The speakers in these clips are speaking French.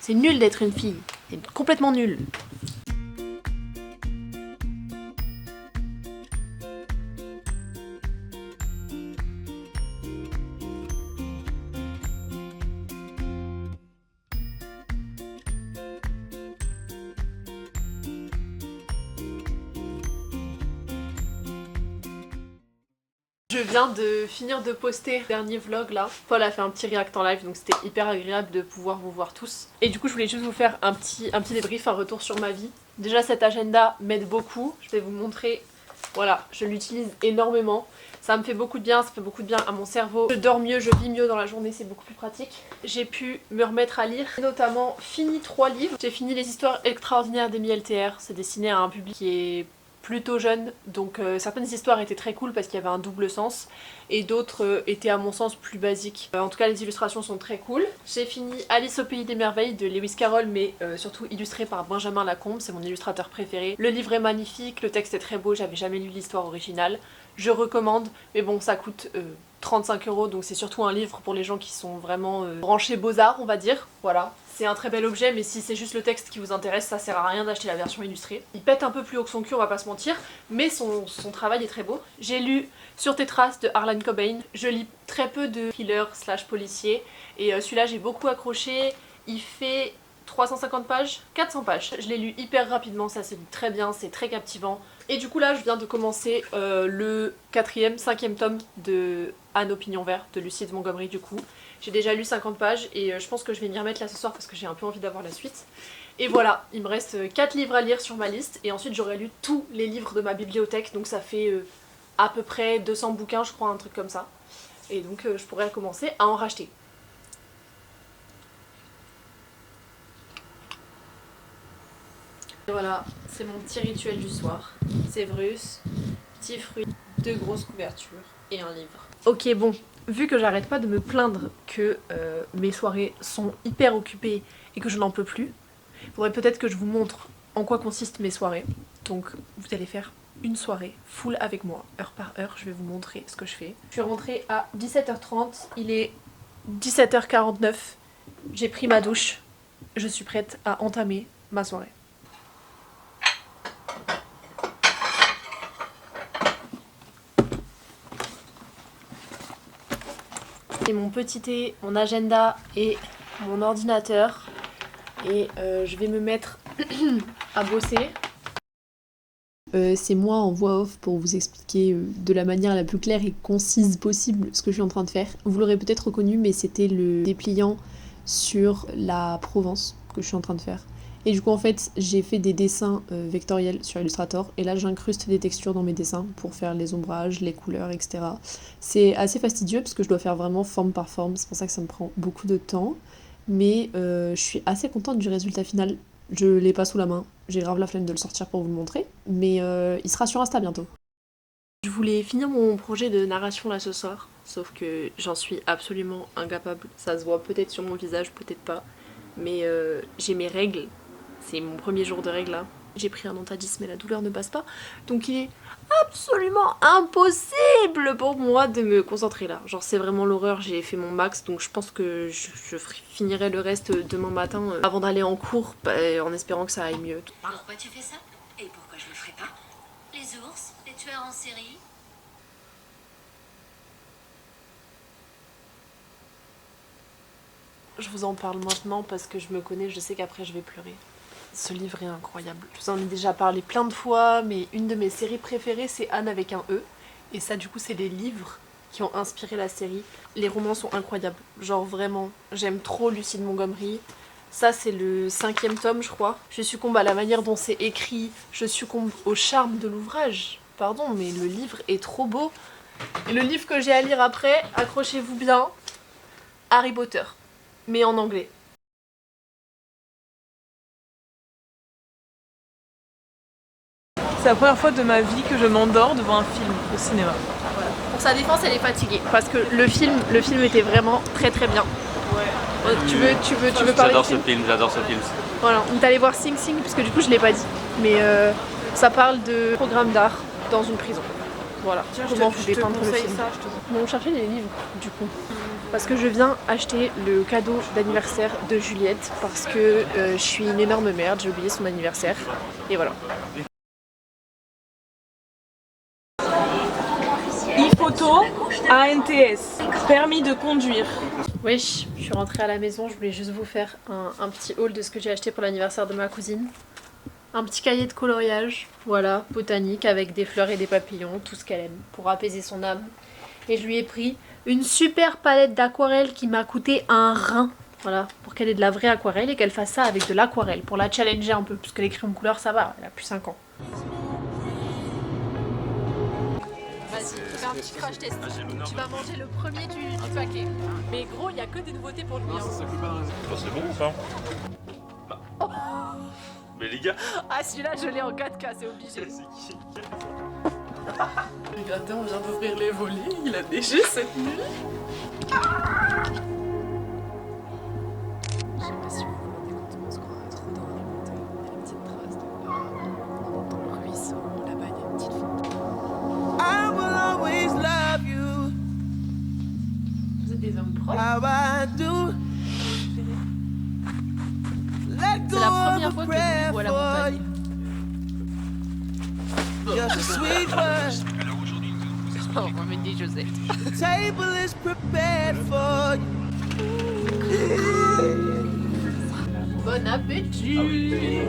C'est nul d'être une fille. C'est complètement nul. Je viens de finir de poster le dernier vlog là. Paul a fait un petit react en live donc c'était hyper agréable de pouvoir vous voir tous. Et du coup je voulais juste vous faire un petit débrief, un retour sur ma vie. Déjà cet agenda m'aide beaucoup, je vais vous montrer. Voilà, je l'utilise énormément. Ça me fait beaucoup de bien, ça fait beaucoup de bien à mon cerveau. Je dors mieux, je vis mieux dans la journée, c'est beaucoup plus pratique. J'ai pu me remettre à lire, notamment fini 3 livres. J'ai fini Les histoires extraordinaires d'Amy LTR, c'est destiné à un public qui est plutôt jeune, donc certaines histoires étaient très cool parce qu'il y avait un double sens et d'autres étaient à mon sens plus basiques. En tout cas les illustrations sont très cool. J'ai fini Alice au pays des merveilles de Lewis Carroll mais surtout illustré par Benjamin Lacombe, c'est mon illustrateur préféré. Le livre est magnifique, le texte est très beau, j'avais jamais lu l'histoire originale. Je recommande, mais bon ça coûte 35 € donc c'est surtout un livre pour les gens qui sont vraiment branchés beaux-arts on va dire, voilà. C'est un très bel objet mais si c'est juste le texte qui vous intéresse ça sert à rien d'acheter la version illustrée. Il pète un peu plus haut que son cul on va pas se mentir mais son travail est très beau. J'ai lu Sur tes traces de Harlan Cobain, je lis très peu de thrillers / policiers et celui-là j'ai beaucoup accroché, il fait 350 pages, 400 pages. Je l'ai lu hyper rapidement, ça se lit très bien, c'est très captivant. Et du coup là je viens de commencer le 4e, 5e tome de Anne au pignon vert de Lucie de Montgomery du coup. J'ai déjà lu 50 pages et je pense que je vais m'y remettre là ce soir parce que j'ai un peu envie d'avoir la suite. Et voilà, il me reste 4 livres à lire sur ma liste et ensuite j'aurai lu tous les livres de ma bibliothèque donc ça fait à peu près 200 bouquins je crois, un truc comme ça. Et donc je pourrais commencer à en racheter. Et voilà, c'est mon petit rituel du soir. Sévrus, petits fruits, 2 grosses couvertures et un livre. Ok bon, vu que j'arrête pas de me plaindre que mes soirées sont hyper occupées et que je n'en peux plus, il faudrait peut-être que je vous montre en quoi consistent mes soirées. Donc vous allez faire une soirée full avec moi, heure par heure, je vais vous montrer ce que je fais. Je suis rentrée à 17h30, il est 17h49, j'ai pris ma douche, je suis prête à entamer ma soirée. Et mon petit thé, mon agenda et mon ordinateur et je vais me mettre à bosser. C'est moi en voix off pour vous expliquer de la manière la plus claire et concise possible ce que je suis en train de faire. Vous l'aurez peut-être reconnu mais c'était le dépliant sur la Provence que je suis en train de faire. Et du coup en fait j'ai fait des dessins vectoriels sur Illustrator et là j'incruste des textures dans mes dessins pour faire les ombrages, les couleurs, etc. C'est assez fastidieux parce que je dois faire vraiment forme par forme, c'est pour ça que ça me prend beaucoup de temps. Mais je suis assez contente du résultat final. Je l'ai pas sous la main, j'ai grave la flemme de le sortir pour vous le montrer, mais il sera sur Insta bientôt. Je voulais finir mon projet de narration là ce soir, sauf que j'en suis absolument incapable. Ça se voit peut-être sur mon visage, peut-être pas, mais j'ai mes règles. C'est mon premier jour de règles là. J'ai pris un Antalis mais la douleur ne passe pas. Donc il est absolument impossible pour moi de me concentrer là. Genre c'est vraiment l'horreur, j'ai fait mon max donc je pense que je finirai le reste demain matin avant d'aller en cours en espérant que ça aille mieux. Pourquoi tu fais ça? Et pourquoi je le ferais pas? Les ours, les tueurs en série. Je vous en parle maintenant parce que je me connais, je sais qu'après je vais pleurer. Ce livre est incroyable. Je vous en ai déjà parlé plein de fois, mais une de mes séries préférées c'est Anne avec un E. Et ça du coup c'est les livres qui ont inspiré la série. Les romans sont incroyables, genre vraiment. J'aime trop Lucie de Montgomery. Ça c'est le 5e tome je crois. Je succombe à la manière dont c'est écrit, je succombe au charme de l'ouvrage. Pardon mais le livre est trop beau. Et le livre que j'ai à lire après, accrochez-vous bien, Harry Potter, mais en anglais. C'est la première fois de ma vie que je m'endors devant un film au cinéma. Voilà. Pour sa défense, elle est fatiguée. Parce que le film était vraiment très très bien. Ouais. Tu veux parler du film? J'adore ce film. Voilà, on est allé voir Sing Sing, puisque du coup je l'ai pas dit. Mais ça parle de programme d'art dans une prison. Voilà. Tiens, Comment je vous te dépeindre le conseille film. ça, je te... Bon, on cherchait des livres, du coup. parce que je viens acheter le cadeau d'anniversaire de Juliette parce que je suis une énorme merde, j'ai oublié son anniversaire et voilà. E-photo ANTS, permis de conduire. Wesh, je suis rentrée à la maison, je voulais juste vous faire un petit haul de ce que j'ai acheté pour l'anniversaire de ma cousine. Un petit cahier de coloriage, voilà, botanique avec des fleurs et des papillons, tout ce qu'elle aime, pour apaiser son âme. Et je lui ai pris une super palette d'aquarelle qui m'a coûté un rein. Voilà, pour qu'elle ait de la vraie aquarelle et qu'elle fasse ça avec de l'aquarelle, pour la challenger un peu, parce que les crayons de couleur ça va, elle a plus 5 ans. Vas-y, fais un petit crash test. Tu vas manger le premier du paquet. Mais gros, il n'y a que des nouveautés pour lui. Non, ça coûte pas. C'est bon ou pas? Mais les gars. Ah, celui-là, je l'ai en 4K, c'est obligé. Regardez, on vient d'ouvrir les volets, il a neigé cette nuit. Je sais pas si vous vous rendez compte, on se croirait trop dans la montagne. Il y a une petite trace de pas. On entend le ruisseau, là-bas il y a une petite fontaine. I will always love you Vous êtes des hommes propres. how I do. Let go C'est la première of fois a que prayer je vois la for montagne. you. Just a sweet word. Oh, on va mettre des Josette. The table is prepared for you. Bon appétit.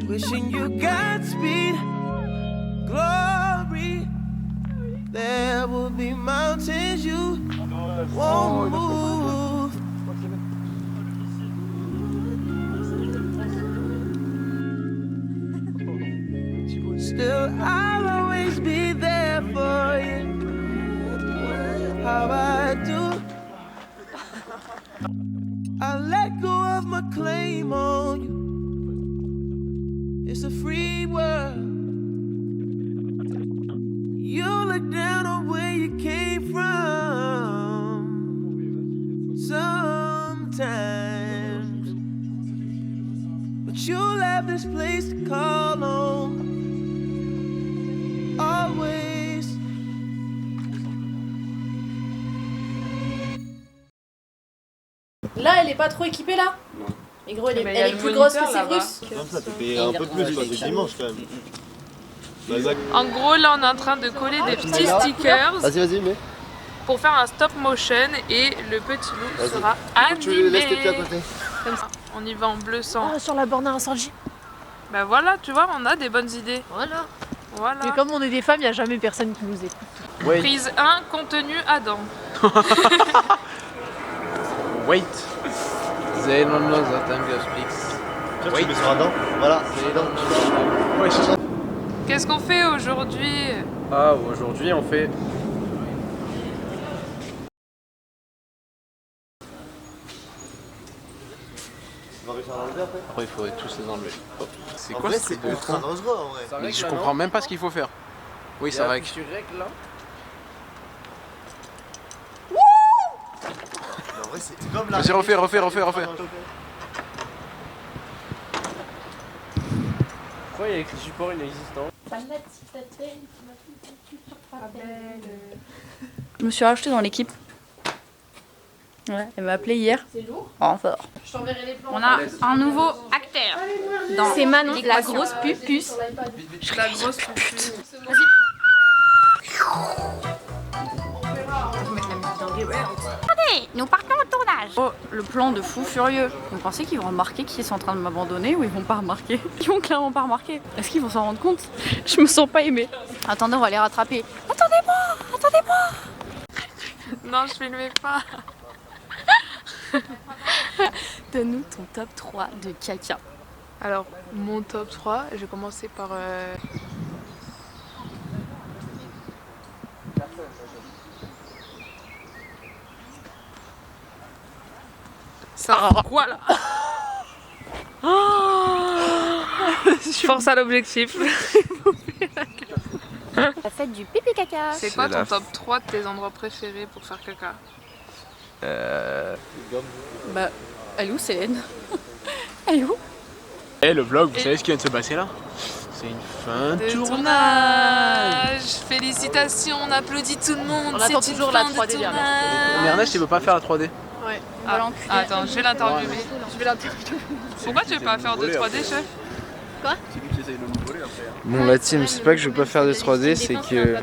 Wishing you Godspeed, glory. There will be mountains you won't move. Still, I'll always be there for you. How I do. I let go of my claim on you. It's a free world. You look down on where you came from sometimes, but you'll have this place to call on always. Là, elle est pas trop équipée là. Mais gros, elle est, Mais elle y a est le plus grosse que moniteur, ses là-bas. Russes. Comme ça, tu payes un peu plus parce que dimanche quand même. En gros, là, on est en train de coller des petits stickers Vas-y, mais. pour faire un stop motion et le petit loup Vas-y. sera Tu laisses tes pieds à animé. côté. Comme ça. On y va en bleu sang. Ah, sur la borne à incendie. Bah voilà, tu vois, on a des bonnes idées. Voilà. Voilà. Mais comme on est des femmes, il n'y a jamais personne qui nous écoute. Wait. Prise 1, contenu Adam. Wait. They don't know that English speaks. Tiens, tu mets sur Adam. Voilà, c'est Adam. Qu'est-ce qu'on fait aujourd'hui? Ah, aujourd'hui on fait. Tu vas réussir à l'enlever après. Après, il faudrait tous les enlever. Hop. C'est En quoi vrai, ce c'est truc de ultra con? dangereux en vrai. Mais je comprends même pas ce qu'il faut faire. Oui, ça règle. Tu règles là. Mais en vrai, c'est comme la. Vas-y, refais. Pourquoi il y a écrit support inexistant? Je me suis rajoutée dans l'équipe. Ouais, elle m'a appelé hier. C'est lourd. Oh, fort. Je t'enverrai les plans. On a un nouveau acteur. C'est Manon, la grosse puce. La grosse pute. Allez, nous partons au tournage. Oh, le plan de fou furieux. Vous pensez qu'ils vont remarquer qu'ils sont en train de m'abandonner ou ils vont pas remarquer? Ils vont clairement pas remarquer. Est-ce qu'ils vont s'en rendre compte? Je me sens pas aimée. Attendez, on va les rattraper. Attendez-moi. Non, je filmais pas. Donne-nous ton top 3 de caca. Alors, mon top 3, je vais commencer par... Ça, quoi là? Force à l'objectif. La fête du pipi caca. C'est quoi ton top 3 de tes endroits préférés pour faire caca? Bah, elle est où Célène? Elle est où? Et le vlog, vous savez ce qui vient de se passer là? C'est une fin de tournage. Félicitations, on applaudit tout le monde. On attend toujours la 3D derrière. Mais Ernest, il veut pas faire la 3D. Ouais. Attends, je vais l'interviewer. Je vais l'interviewer. Pourquoi tu veux pas faire de 3D, chef? C'est lui qui essaye de nous voler après. Bon la team, c'est pas que je veux pas faire de 3D, c'est que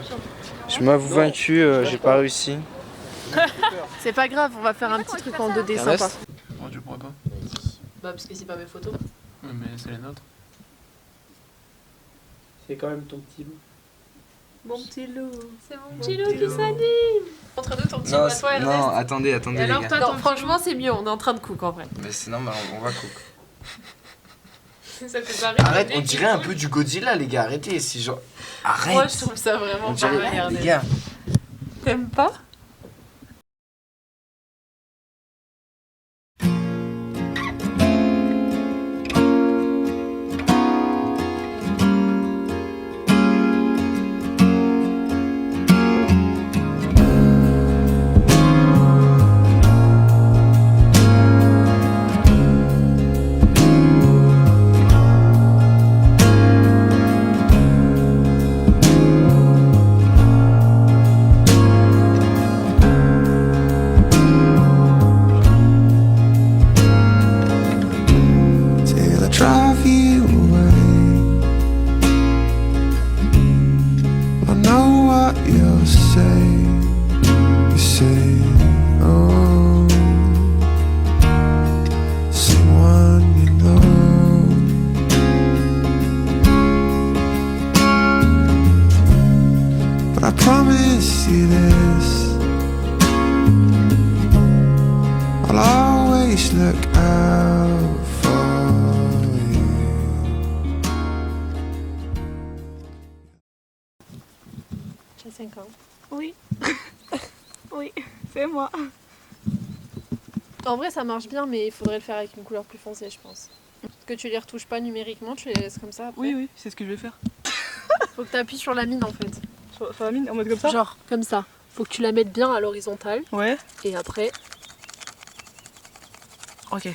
je m'avoue vaincu, j'ai pas réussi. C'est pas grave, on va faire un petit truc en 2D sympa. Ernest? Moi tu pourrais pas. Bah parce que c'est pas mes photos. Ouais, mais c'est les nôtres. C'est quand même ton petit loup. Mon petit loup. C'est mon petit loup qui s'anime. Montre-nous ton petit loup à toi, Ernest. non, attendez Et les alors gars. toi, franchement c'est mieux, on est en train de cook en vrai. Mais c'est normal, on va cook. Ça fait pas rire. Arrête, on dirait un peu du Godzilla les gars, arrêtez, c'est genre... Arrête. Moi je trouve ça vraiment On pas dirait, mal, les Ernest. gars. T'aimes pas? Till I drive you away. I know what you'll say. You say, oh, someone you know. But I promise you this, I'll always look out for you. J'ai 5 ans. Oui. Oui, c'est moi. En vrai ça marche bien mais il faudrait le faire avec une couleur plus foncée je pense. Que tu les retouches pas numériquement, tu les laisses comme ça après. Oui, c'est ce que je vais faire. Faut que tu appuies sur la mine en fait. Sur la mine, en mode comme ça? Genre comme ça. Faut que tu la mettes bien à l'horizontale Ouais. et après, Ok.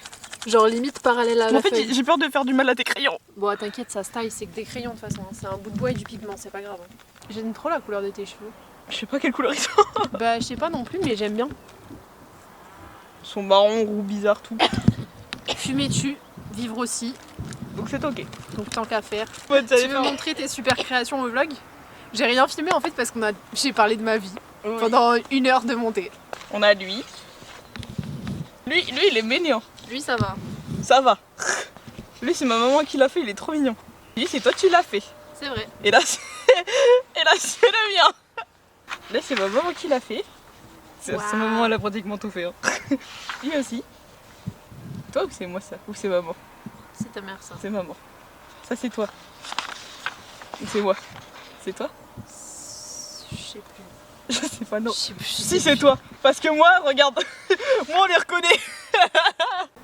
genre limite parallèle à la En fait, feuille. j'ai peur de faire du mal à tes crayons. Bon t'inquiète, ça se taille, c'est que des crayons de toute façon. Hein. C'est un bout de bois et du pigment, c'est pas grave. Hein. J'aime trop la couleur de tes cheveux. Je sais pas quelle couleur ils sont. Bah je sais pas non plus mais j'aime bien. Ils sont marrons, roux, bizarres, tout. Fumer dessus, vivre aussi. Donc c'est ok. Donc tant qu'à faire. Ouais, Tu veux montrer tes super créations au vlog? J'ai rien filmé en fait parce qu'on a j'ai parlé de ma vie pendant 1 heure de montée. On a lui. Lui, il est mignon. Lui ça va. Ça va. Lui, c'est ma maman qui l'a fait, il est trop mignon. Lui, c'est toi, tu l'as fait. C'est vrai. Et là, c'est le mien. Là, c'est ma maman qui l'a fait. C'est Wow. Sa maman, elle a pratiquement tout fait. Hein. Lui aussi. Toi ou c'est moi ça? Ou c'est maman? C'est ta mère ça. C'est maman. Ça, c'est toi. Ou c'est moi? C'est toi? Je sais plus. Je sais pas, non. Je sais plus. Si, c'est toi. Parce que moi, regarde. Moi, on les reconnaît.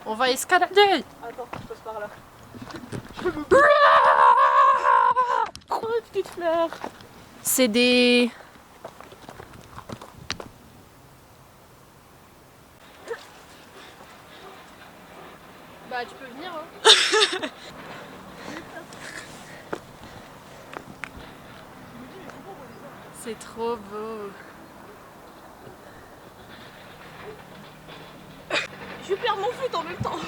On va escalader. Attends, je passe par là. Oh, petite fleur. C'est des... Bah tu peux venir hein. C'est trop beau. Je perds mon flûte en même temps.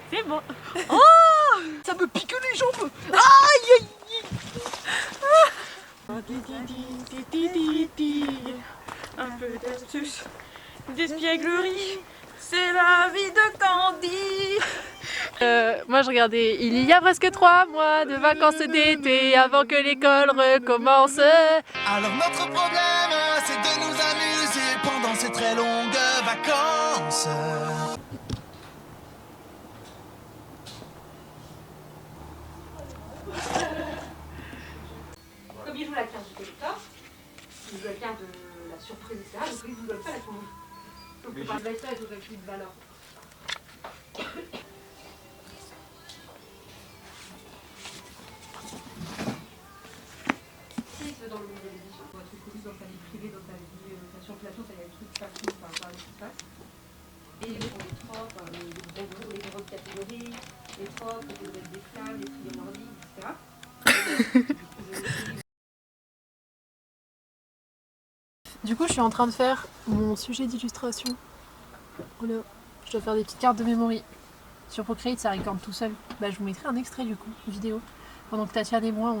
C'est bon. Oh, ça me pique les jambes. Aïe, aïe, aïe. Un peu d'astuce, d'espièglerie, c'est la vie de Candy. Moi je regardais il y a presque 3 mois de vacances d'été avant que l'école recommence. Alors notre problème, c'est de nous amuser pendant ces très longues vacances. Comme il joue la carte du collector, il joue la carte de la surprise, etc. Donc il ne doit pas la tourner. Donc par le vecteur, il faut calculer de valeur. Dans le monde de l'édition, pour être focus dans ta vie privée, dans ta vie, sur le plateau, il y a des trucs partout par rapport à ce qui se passe. Et pour les trois, les grosses catégories, les trocs, les aides des flammes, les triers nordiques, etc. Du coup, je suis en train de faire mon sujet d'illustration. Voilà. Je dois faire des petites cartes de memory. Sur Procreate, ça recorde tout seul. Bah, je vous mettrai un extrait du coup, vidéo. Pendant que Tatiana et moi,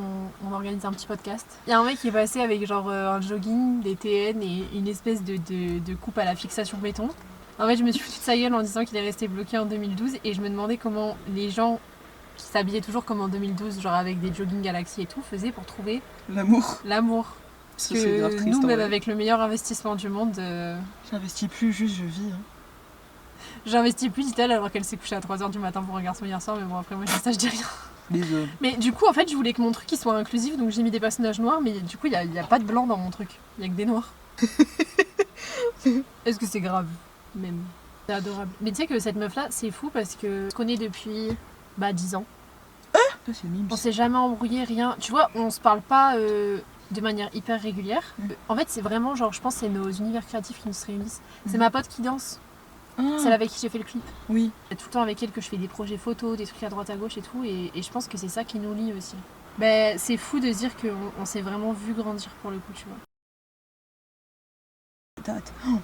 on organise un petit podcast. Il y a un mec qui est passé avec genre un jogging, des TN et une espèce de coupe à la fixation béton. En fait, je me suis foutu de sa gueule en disant qu'il est resté bloqué en 2012 et je me demandais comment les gens qui s'habillaient toujours comme en 2012, genre avec des jogging Galaxy et tout, faisaient pour trouver L'amour. l'amour. Parce Ça, c'est grave que triste, nous, en même vrai. avec le meilleur investissement du monde, J'investis plus, juste je vis. Hein. j'investis plus, dit-elle, alors qu'elle s'est couchée à 3h du matin pour un garçon hier soir, mais bon, après moi, ça, je dis rien. Les hommes. Mais du coup, en fait, je voulais que mon truc il soit inclusif, donc j'ai mis des personnages noirs, mais du coup, il y a pas de blanc dans mon truc. Il y a que des noirs. Est-ce que c'est grave? Même. C'est adorable. Mais tu sais que cette meuf-là, c'est fou parce que je connais depuis 10 ans. Ça, c'est mime. On s'est jamais embrouillé, rien. Tu vois, on se parle pas de manière hyper régulière. En fait, c'est vraiment genre, je pense, c'est nos univers créatifs qui se réunissent. C'est ma pote qui danse. Celle avec qui j'ai fait le clip. Oui. C'est tout le temps avec elle que je fais des projets photos, des trucs à droite à gauche et tout, et je pense que c'est ça qui nous lie aussi. Ben, c'est fou de se dire qu'on s'est vraiment vu grandir pour le coup, tu vois.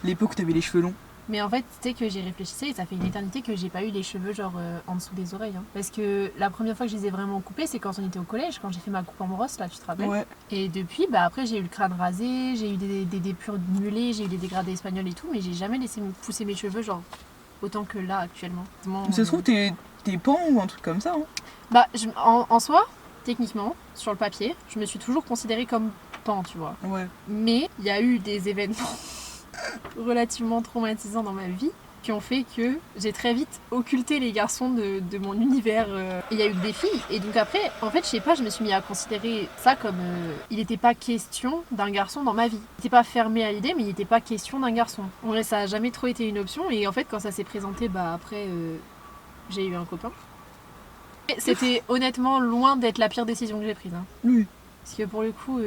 L'époque où t'avais les cheveux longs. Mais en fait, tu sais que j'y réfléchissais et ça fait une éternité que j'ai pas eu les cheveux genre en dessous des oreilles. Hein. Parce que la première fois que je les ai vraiment coupés, c'est quand on était au collège, quand j'ai fait ma coupe en brosse, là, tu te rappelles? Ouais. Et depuis, après, j'ai eu le crâne rasé, j'ai eu des dépures mulets, j'ai eu des dégradés espagnols et tout, mais j'ai jamais laissé pousser mes cheveux genre autant que là actuellement. Ça se trouve, t'es pan ou un truc comme ça. Hein. Bah, en soi, techniquement, sur le papier, je me suis toujours considérée comme pan, tu vois. Ouais. Mais il y a eu des événements relativement traumatisants dans ma vie qui ont fait que j'ai très vite occulté les garçons de mon univers. Et il y a eu des filles. Et donc après, en fait, je sais pas, je me suis mis à considérer ça comme... il n'était pas question d'un garçon dans ma vie. Il n'était pas fermé à l'idée, mais il n'était pas question d'un garçon. En vrai, ça a jamais trop été une option. Et en fait, quand ça s'est présenté, après, j'ai eu un copain. C'était honnêtement loin d'être la pire décision que j'ai prise. Hein. Oui. Parce que pour le coup,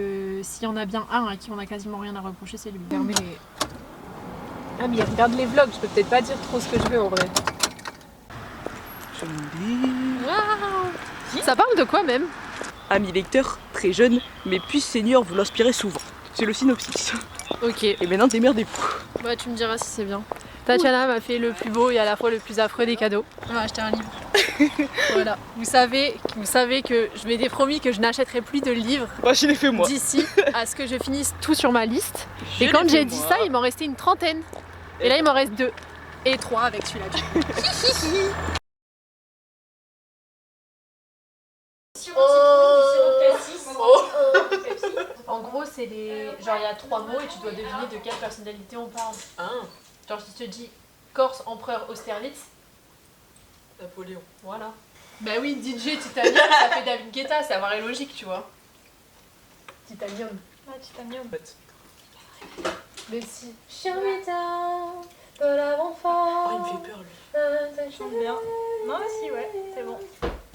s'il y en a bien un à qui on a quasiment rien à reprocher, c'est lui. Ah mais regarde les vlogs, je peux peut-être pas dire trop ce que je veux en vrai. Waouh. Ça parle de quoi même? Ami lecteur, très jeune, mais puis seigneur vous l'inspirez souvent. C'est le synopsis. Ok. Et maintenant démerdez-vous. Bah tu me diras si c'est bien. Tatiana m'a fait le plus beau et à la fois le plus affreux des cadeaux. Elle m'a acheté un livre. Voilà. Vous savez que je m'étais promis que je n'achèterai plus de livres Bah je l'ai fait moi. d'ici à ce que je finisse tout sur ma liste. Et quand j'ai dit ça, il m'en restait une trentaine. Et là il m'en reste 2. Et 3 avec celui-là. En gros, c'est les. Genre, il y a 3 mots et tu dois deviner de quelle personnalité on parle. Genre, si je te dis Corse, empereur, Austerlitz. Napoléon. Voilà. Bah oui, DJ Titanium, ça fait David Guetta, ça paraît logique, tu vois. Titanium. Ah, Titanium. Mais si. Oh, il me fait peur lui. Chante bien. Non, mais si, ouais, c'est bon.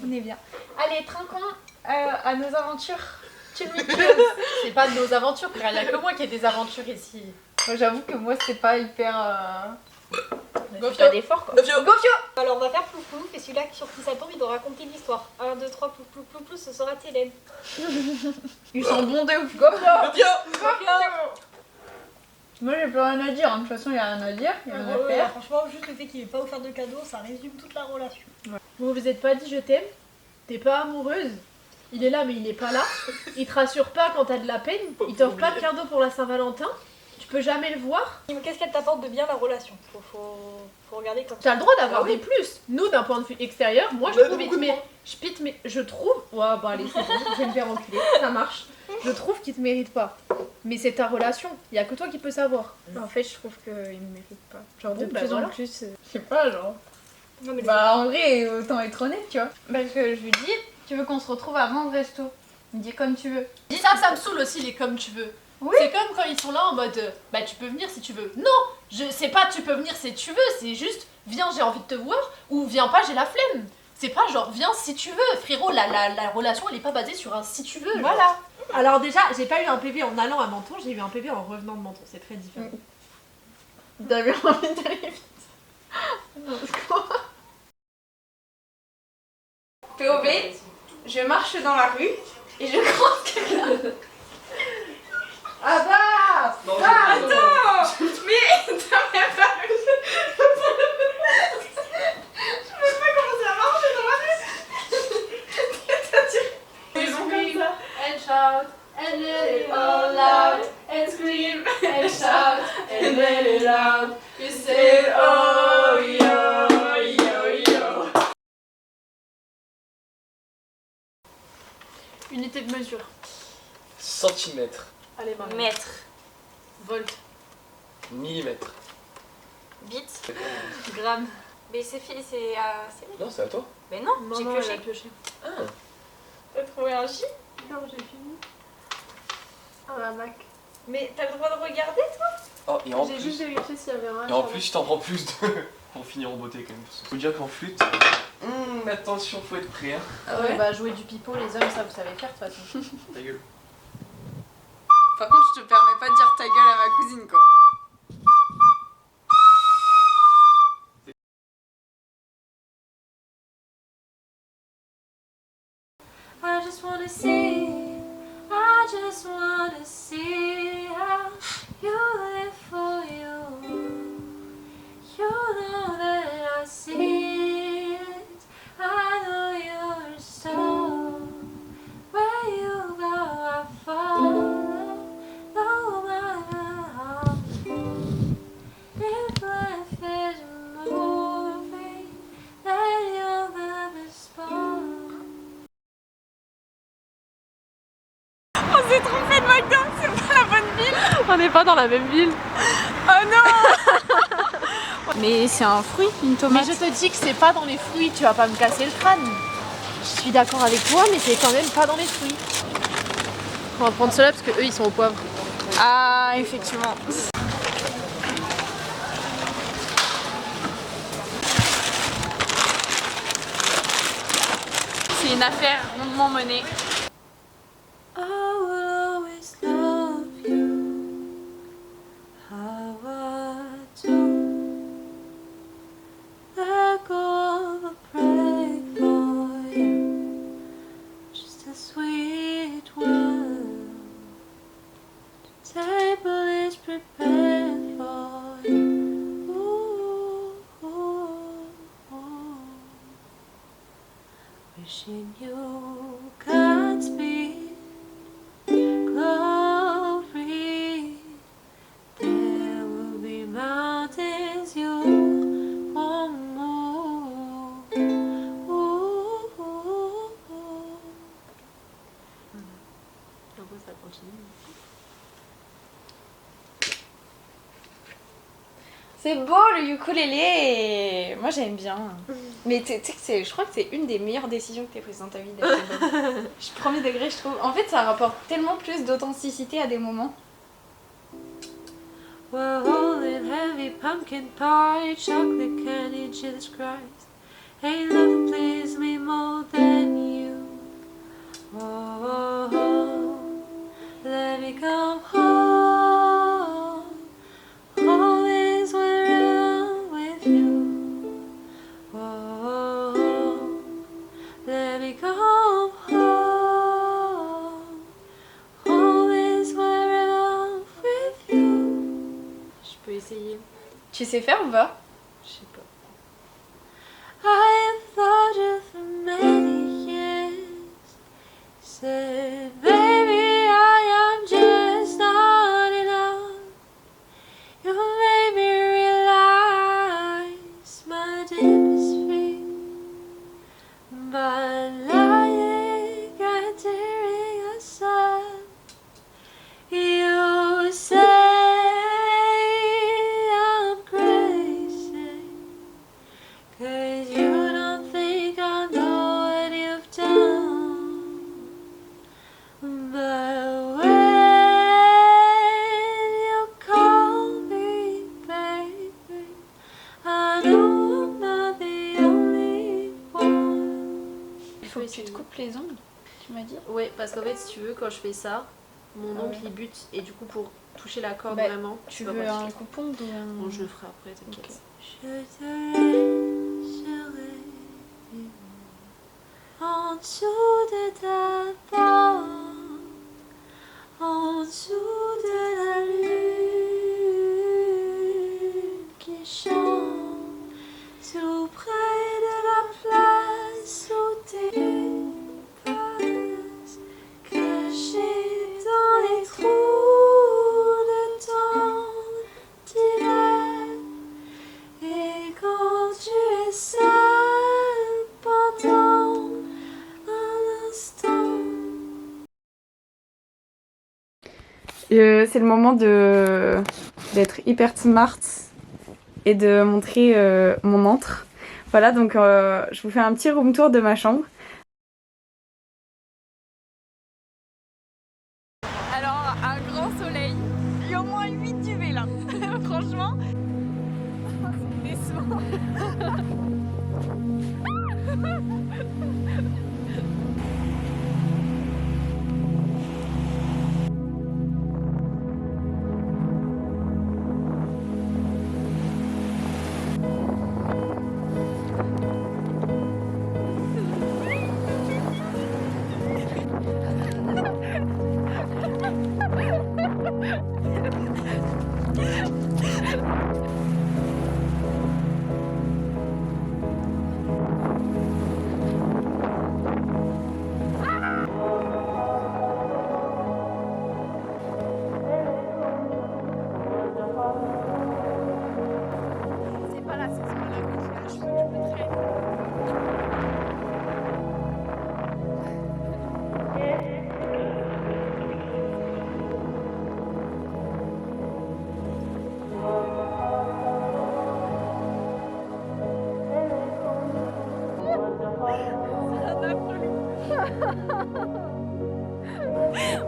On est bien. Allez, trinquons à nos aventures tumultueuses. C'est pas de nos aventures, frère, il y a que moi qui ai des aventures ici. Moi, j'avoue que moi, c'était pas hyper. Gofio. Pas d'effort, quoi. Gofio. Alors on va faire plouf plouf et celui-là sur qui ça tombe il doit raconter l'histoire. 1, 2, 3, plouf plouf plouf plouf, ce sera Télène. Ils sont bons de ouf. Gofio. Moi, j'ai plus rien à dire. hein. De toute façon, il y a rien à dire. Il y a rien à faire. Franchement, juste le fait qu'il n'ait pas offert de cadeau, ça résume toute la relation. Vous vous êtes pas dit je t'aime? T'es pas amoureuse? Il est là mais il est pas là. Il te rassure pas quand t'as de la peine. Il t'offre pas de cadeau pour la Saint-Valentin. Tu peux jamais le voir. Qu'est-ce qu'elle t'apporte de bien la relation? Faut regarder comme T'as le droit d'avoir des plus. Nous, d'un point de vue extérieur, moi je trouve. Ouais, bah allez, c'est bon, je vais me faire enculer. Ça marche. Je trouve qu'il te mérite pas. Mais c'est ta relation. Il y a que toi qui peux savoir. En fait, je trouve qu'il me mérite pas. Genre, de Bon, bah plus en voilà. plus. Je sais pas, genre. Non, mais Bah, en vrai, autant être honnête, tu vois. Parce que je lui dis, tu veux qu'on se retrouve avant le resto? Il me dit comme tu veux. Dis ça me saoule aussi les comme tu veux. Oui. C'est comme quand ils sont là en mode bah tu peux venir si tu veux. Non, c'est pas tu peux venir si tu veux, c'est juste viens j'ai envie de te voir ou viens pas j'ai la flemme. C'est pas genre viens si tu veux, frérot, la relation elle est pas basée sur un si tu veux. Genre. voilà. Alors déjà, j'ai pas eu un PV en allant à Menton, j'ai eu un PV en revenant de Menton, c'est très différent. T'avais envie d'aller vite. POV, je marche dans la rue et je croise quelqu'un. Ah bah Attends. Mais t'as même pas vu. Je sais pas comment ça marche dans la rue. Ils ont comme ça. And shout, and let it all out, and scream, and shout, and let it out. You say, oh yo, yo, yo. Unité de mesure. Centimètre. Allez, Marie. Mètre. Volt. Millimètre. Bit. Gramme. Mais c'est fini, c'est. Non, c'est à toi. Mais non, Non, j'ai non, pioché. elle a pioché. Ah. T'as trouvé un J? Non, j'ai fini. Ah, la Mac. Mais t'as le droit de regarder? Oh, et en J'ai plus, juste vérifié s'il y avait un H. et en plus, je t'en prends plus de. Pour finir en beauté quand même. Faut dire qu'en flûte. Attention, faut être prêt. Hein. Ah ouais, bah jouer du pipeau, les hommes, ça vous savez faire de toute façon. Ta gueule. Par contre, je te permets pas de dire ta gueule à ma cousine, quoi. I just wanna see, I just wanna see how you live for you. You know that I see it, I know your soul. Where you go, I follow, no matter how long. If life is a movie, then you'll never spawn. On s'est trompé de McDo, c'est pas la bonne ville. On n'est pas dans la même ville. Oh non. Mais c'est un fruit, une Mais tomate. je te dis que c'est pas dans les fruits, tu vas pas me casser le crâne. Je suis d'accord avec toi, mais c'est quand même pas dans les fruits. On va prendre ceux-là parce que eux ils sont au poivre. Ah, effectivement. C'est une affaire rondement menée. I will always love you. How I do. Let go of a pray for you. Just a sweet word. The table is prepared for you. Ooh, ooh, ooh. Wishing you Godspeed. Glory, there will be mountains you won't move. Ooh, ooh, ooh. Ça continue. C'est beau le ukulélé. Moi j'aime bien. Mais tu sais que je crois que c'est une des meilleures décisions que tu aies prises dans ta vie d'acheter Bob. Premier degré je trouve. En fait ça rapporte tellement plus d'authenticité à des moments. We're holding heavy pumpkin pie, chocolate candy, Jesus Christ. Ain't nothing please me more than you. Oh, oh, oh, let me come home. Always when I'm with you. Oh, oh, oh, let me come home. Always when I'm with you. Je peux essayer. Tu sais faire ou pas? Je sais pas. I have thought you for many years. Said, baby, I am just not enough. You made me realize my deepest fear. By lying and tearing aside, you say I'm crazy. 'Cause you don't think I know what you've done. But when you call me baby, I know I'm not the only one. Il faut que tu te coupes les ongles, tu m'as dit. Ouais, parce qu'en fait, si tu veux, quand je fais ça, mon ongle il bute et du coup, pour toucher la corde Bah, vraiment, Tu peux veux pas un toucher. coupon ou un... Bon, je le ferai après, t'inquiète. Je te laisserai vivre en En dessous de ta porte, en dessous de la lune qui chante, tout près de la place où t'es passes, cachée dans les trous de ton divan. Et quand tu es seul pendant un instant. C'est le moment d'être hyper smart et de montrer mon antre. Voilà, donc je vous fais un petit room tour de ma chambre. Alors, un grand soleil, il y a au moins 8 UV là, franchement. C'est décevant.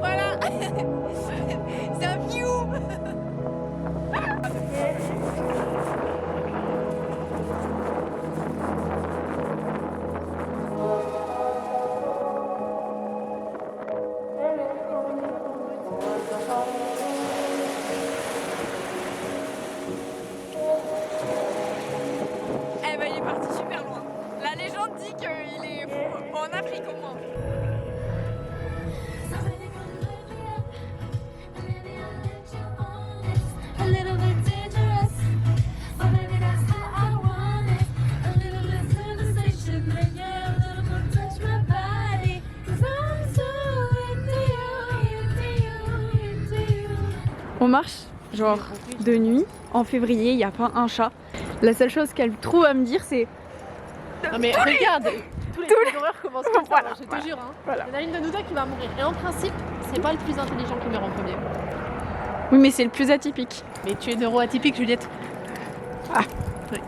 Voilà. C'est un view. Eh ben il est parti super loin. La légende dit qu'il est en Afrique au moins. On marche genre de nuit, en février, il n'y a pas un chat. La seule chose qu'elle trouve à me dire c'est... Non mais regarde, tous les films d'horreur commencent comme ça, je te jure. Hein. Voilà. Il y en a une de nous deux qui va mourir. Et en principe, c'est pas le plus intelligent qui meurt en premier. Oui mais c'est le plus atypique. Mais tu es neuroatypique, Juliette. Ah. Oui.